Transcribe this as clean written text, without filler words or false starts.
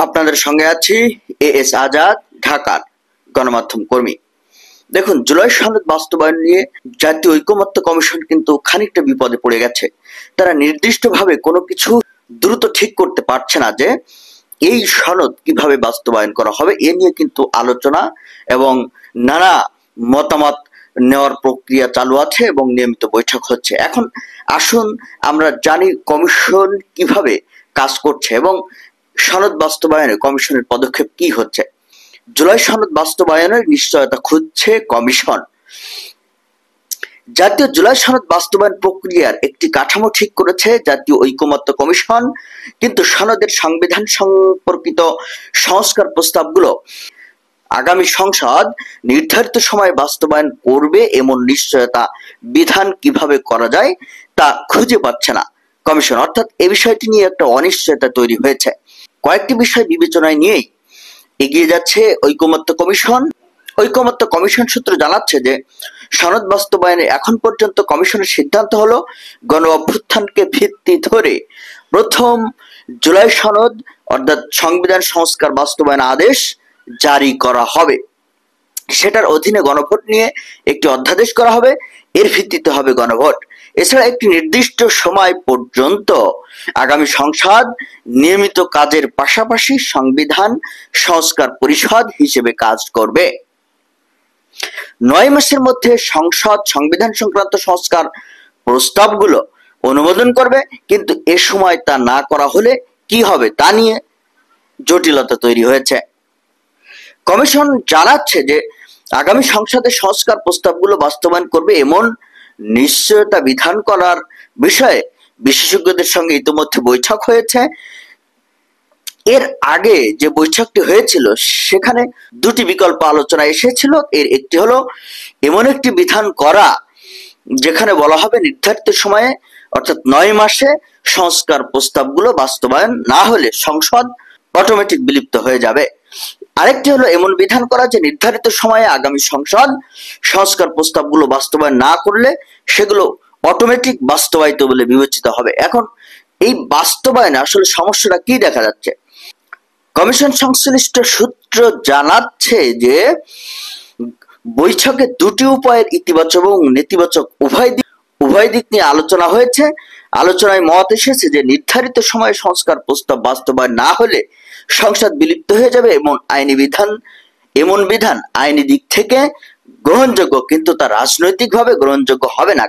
আপনাদের সঙ্গে আছি এএস আজাদ, ঢাকার গণমাধ্যম কর্মী। দেখুন, জুলাই সনদ বাস্তবায়ন নিয়ে জাতীয় ঐকমত্য কমিশন কিন্তু খানিকটা বিপদে পড়ে গেছে। তারা নির্দিষ্টভাবে কোনো কিছু দ্রুত ঠিক করতে পারছে না যে এই সনদ কিভাবে বাস্তবায়ন করা হবে। এ নিয়ে কিন্তু আলোচনা এবং নানা মতামত নেওয়ার প্রক্রিয়া চালু আছে এবং নিয়মিত বৈঠক হচ্ছে। এখন আসুন আমরা জানি কমিশন কিভাবে কাজ করছে এবং সনদ বাস্তবায়নে কমিশনের পদক্ষেপ কি হচ্ছে। জুলাই সনদ বাস্তবায়নের নিশ্চয়তা খুঁজছে কমিশন। জাতীয় জুলাই সনদ বাস্তবায়ন প্রক্রিয়ার একটি কাঠামো ঠিক করেছে জাতীয় ঐকমত্য কমিশন, কিন্তু সনদের সংবিধান সম্পর্কিত সংস্কার প্রস্তাবগুলো আগামী সংসদ নির্ধারিত সময়ে বাস্তবায়ন করবে এমন নিশ্চয়তা বিধান কিভাবে করা যায় তা খুঁজে পাচ্ছে না কমিশন। অর্থাৎ এ বিষয়টি নিয়ে একটা অনিশ্চয়তা তৈরি হয়েছে। কয়েকটি বিষয় বিবেচনায় নিয়েই এগিয়ে যাচ্ছে ঐকমত্য কমিশন। ঐকমত্য কমিশন সূত্র জানাচ্ছে যে সনদ বাস্তবায়নে এখন পর্যন্ত কমিশনের সিদ্ধান্ত হলো গণ অভ্যুত্থানকে ভিত্তি ধরে প্রথম জুলাই সনদ অর্থাৎ সংবিধান সংস্কার বাস্তবায়ন আদেশ জারি করা হবে। সেটার অধীনে গণভোট নিয়ে একটি অধ্যাদেশ করা হবে, এর ভিত্তিতে হবে গণভোট। এছাড়া একটি নির্দিষ্ট সময় পর্যন্ত আগামী সংসদ নিয়মিত কাজের পাশাপাশি সংবিধান সংস্কার পরিষদ হিসেবে কাজ করবে। 9 মাসের মধ্যে সংসদ সংবিধান সংক্রান্ত সংস্কার প্রস্তাবগুলো অনুমোদন করবে, কিন্তু এ সময় তা না করা হলে কি হবে তা নিয়ে জটিলতা তৈরি হয়েছে। কমিশন জানাচ্ছে যে আগামী সংসদের সংস্কার প্রস্তাবগুলো বাস্তবায়ন করবে এমন নিশ্চয়তা বিধান করার বিষয়ে বিশেষজ্ঞদের সঙ্গে ইতিমধ্যে বৈঠক হয়েছে। এর আগে যে বৈঠকটি হয়েছিল সেখানে দুটি বিকল্প আলোচনা এসেছিল। এর একটি হলো এমন একটি বিধান করা যেখানে বলা হবে নির্ধারিত সময়ে অর্থাৎ 9 মাসে সংস্কার প্রস্তাবগুলো বাস্তবায়ন না হলে সংসদ অটোমেটিক বিলুপ্ত হয়ে যাবে। আরেকটি হলো এমন বিধান করা যে নির্ধারিত সময়ে আগামী সংসদ সংস্কার প্রস্তাবগুলো বাস্তবায়ন না করলে সেগুলো অটোমেটিক বাস্তবায়িত বলে বিবেচিত হবে। এখন এই বাস্তবায়নে আসলে সমস্যাটা কি দেখা যাচ্ছে? কমিশন সংশ্লিষ্ট সূত্র জানাচ্ছে যে বৈঠকে দুটি উপায়ের ইতিবাচক এবং নেতিবাচক উভয় দিক নিয়ে আলোচনা হয়েছে। আলোচনায় মত এসেছে যে নির্ধারিত সময়ে সংস্কার প্রস্তাব বাস্তবায়ন না হলে সংসদ বিলুপ্ত হয়ে যাবে এমন বিধান আইনি দিক থেকে গ্রহণযোগ্য, কিন্তু তা রাজনৈতিকভাবে গ্রহণযোগ্য হবে না।